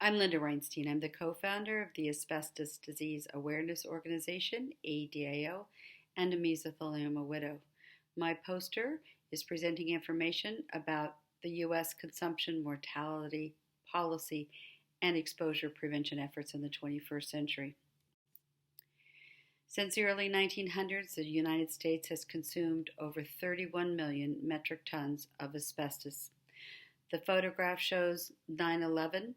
I'm Linda Reinstein. I'm the co-founder of the Asbestos Disease Awareness Organization, ADAO, and a mesothelioma widow. My poster is presenting information about the U.S. consumption mortality policy and exposure prevention efforts in the 21st century. Since the early 1900s, the United States has consumed over 31 million metric tons of asbestos. The photograph shows 9/11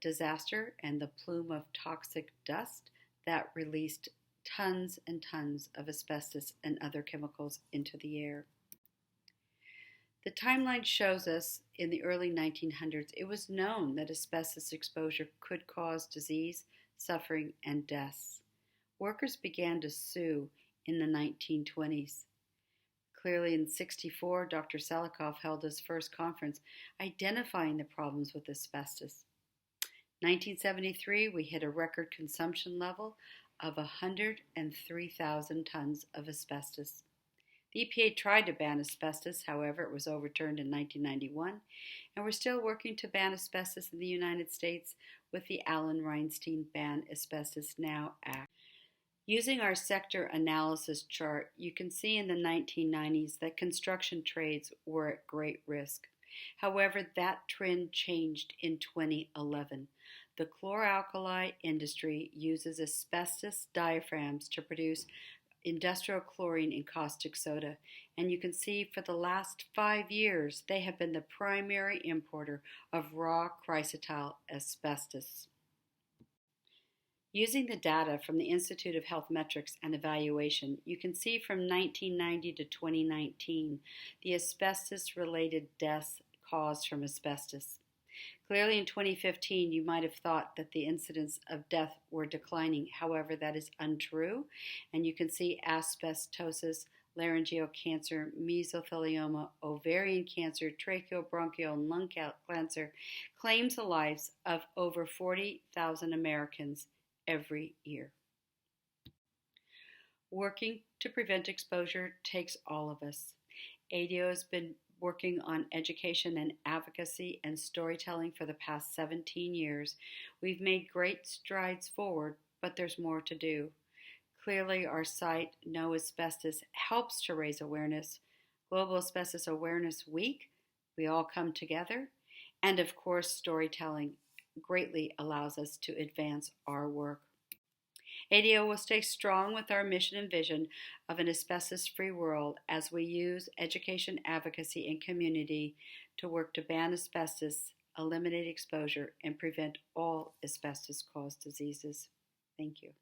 disaster and the plume of toxic dust that released tons and tons of asbestos and other chemicals into the air. The timeline shows us in the early 1900s it was known that asbestos exposure could cause disease, suffering, and deaths. Workers began to sue in the 1920s. Clearly, in '64, Dr. Selikoff held his first conference identifying the problems with asbestos. 1973, we hit a record consumption level of 103,000 tons of asbestos. The EPA tried to ban asbestos, however, it was overturned in 1991, and we're still working to ban asbestos in the United States with the Linda Reinstein Ban Asbestos Now Act. Using our sector analysis chart, you can see in the 1990s that construction trades were at great risk. However, that trend changed in 2011. The chlor-alkali industry uses asbestos diaphragms to produce industrial chlorine and caustic soda, and you can see for the last 5 years they have been the primary importer of raw chrysotile asbestos. Using the data from the Institute of Health Metrics and Evaluation, you can see from 1990 to 2019 the asbestos-related deaths caused from asbestos. Clearly in 2015 you might have thought that the incidence of death were declining. However, that is untrue, and you can see asbestosis, laryngeal cancer, mesothelioma, ovarian cancer, tracheobronchial and lung cancer claims the lives of over 40,000 Americans every year. Working to prevent exposure takes all of us. ADAO has been working on education and advocacy and storytelling for the past 17 years. We've made great strides forward, but there's more to do. Clearly, our site, No Asbestos, helps to raise awareness. Global Asbestos Awareness Week, we all come together. And of course, storytelling greatly allows us to advance our work. ADAO will stay strong with our mission and vision of an asbestos-free world as we use education, advocacy, and community to work to ban asbestos, eliminate exposure, and prevent all asbestos-caused diseases. Thank you.